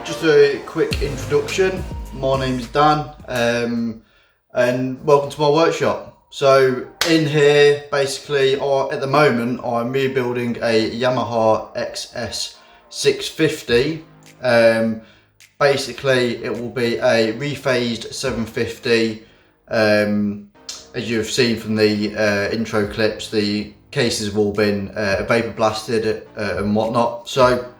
Just a quick introduction. My name's Dan, and welcome to my workshop. So in here, basically, at the moment, I'm rebuilding a Yamaha XS650. Basically, it will be a rephased 750. As you've seen from the intro clips, the cases have all been vapor blasted and whatnot. So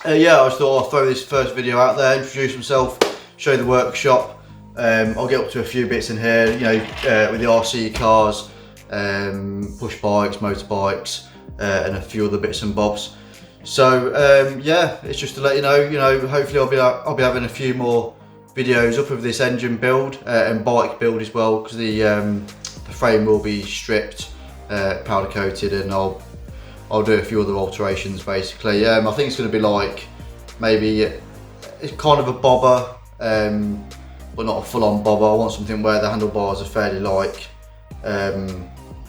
yeah, I just thought I'll throw this first video out there, introduce myself, show the workshop. I'll get up to a few bits in here, you know, with the RC cars, push bikes, motorbikes, and a few other bits and bobs. So yeah, it's just to let you know, hopefully I'll be having a few more videos up of this engine build and bike build as well, because the frame will be stripped, powder coated, and I'll do a few other alterations basically. I think it's going to be like, maybe it's kind of a bobber, but not a full-on bobber. I want something where the handlebars are fairly like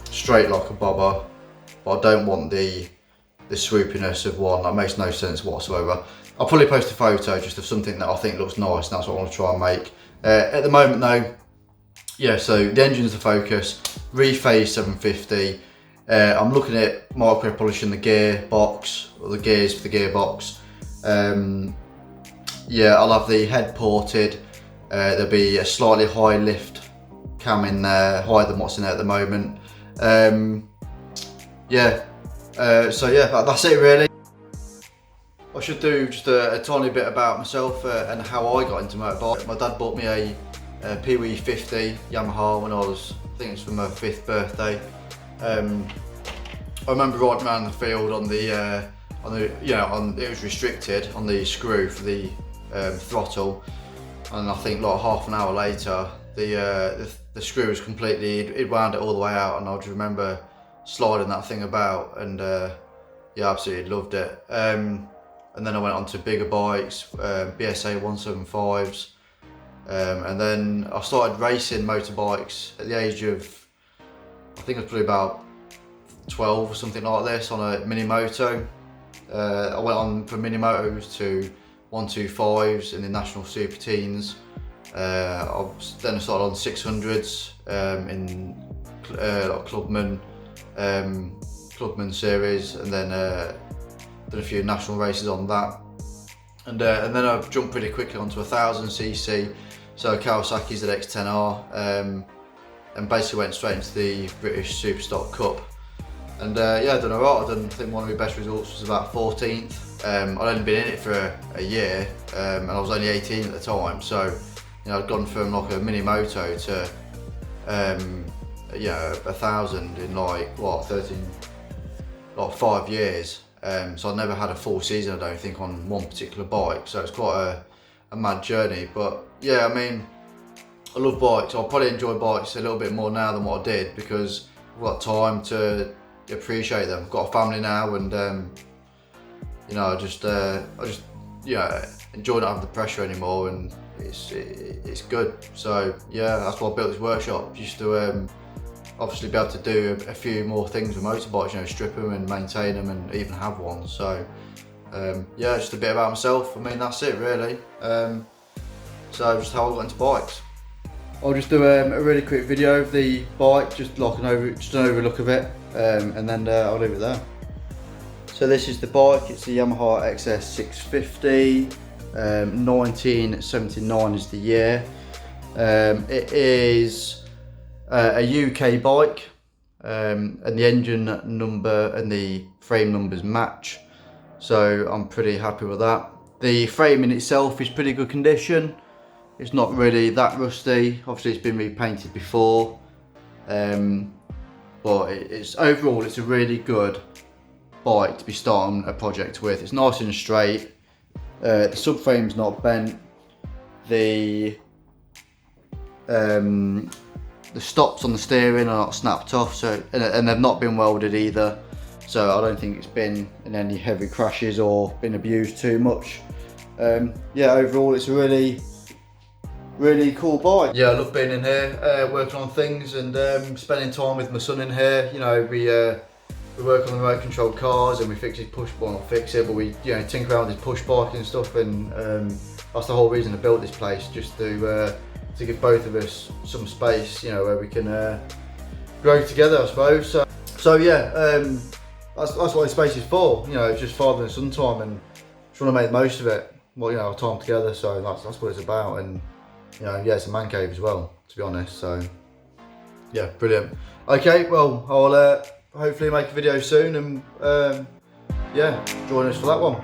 straight like a bobber, but I don't want the swoopiness of one. That makes no sense whatsoever. I'll probably post a photo just of something that I think looks nice, and that's what I want to try and make. At the moment though, yeah, so the engine's the focus, rephased 750. I'm looking at micro polishing the gearbox, or the gears for the gearbox. Yeah, I'll have the head ported. There'll be a slightly high lift cam in there, higher than what's in there at the moment. Yeah, so yeah, that's it really. I should do just a tiny bit about myself and how I got into motorbike. My dad bought me a Pee-wee 50 Yamaha when I was, I think it was for my 5th birthday. I remember riding around the field on the it was restricted on the screw for the throttle, and I think like half an hour later the screw was completely, it wound it all the way out, and I just remember sliding that thing about, and yeah, absolutely loved it. And then I went on to bigger bikes, BSA 175s, and then I started racing motorbikes at the age of, I think it was probably about 12 or something like this, on a mini moto. I went on from mini motos to 125s in the national super teens. Then I started on 600s in like Clubman series, and then did a few national races on that. And then I jumped pretty quickly onto 1000cc, so Kawasaki's ZX-10R, and basically went straight into the British Superstock Cup. And yeah, I done alright. I think one of my best results was about 14th. I'd only been in it for a year, and I was only 18 at the time, so you know, I'd gone from like a mini moto to yeah, 1000 in like what, 5 years. So I never had a full season, I don't think, on one particular bike, so it's quite a mad journey. But yeah, I mean, I love bikes. I'll probably enjoy bikes a little bit more now than what I did, because I've got time to appreciate them. I've got a family now, and you know, I just yeah, enjoy not having the pressure anymore, and it's good. So yeah, that's why I built this workshop, just to obviously be able to do a few more things with motorbikes, you know, strip them and maintain them and even have one. So yeah, just a bit about myself. I mean, that's it really. So just how I got into bikes. I'll just do a really quick video of the bike, just like an overlook of it, and then I'll leave it there. So this is the bike. It's the Yamaha XS650. 1979 is the year. It is a UK bike, and the engine number and the frame numbers match, so I'm pretty happy with that. The frame in itself is pretty good condition. It's not really that rusty. Obviously it's been repainted before, but it's overall it's a really good bike to be starting a project with. It's nice and straight. The subframe's not bent. The stops on the steering are not snapped off, so and they've not been welded either, so I don't think it's been in any heavy crashes or been abused too much. Yeah, overall it's a really cool bike. Yeah, I love being in here, working on things, and spending time with my son in here. You know, we work on the remote controlled cars and we fix his push, well not fix it, but we tinker around with his push bike and stuff, and that's the whole reason I built this place, just to give both of us some space, where we can grow together, I suppose. So yeah, that's what this space is for. It's just father and son time, and just want to make the most of it. Well, our time together. So that's what it's about, and yeah, it's a man cave as well, to be honest. So yeah, brilliant. Okay, well, I'll hopefully make a video soon, and yeah, join us for that one.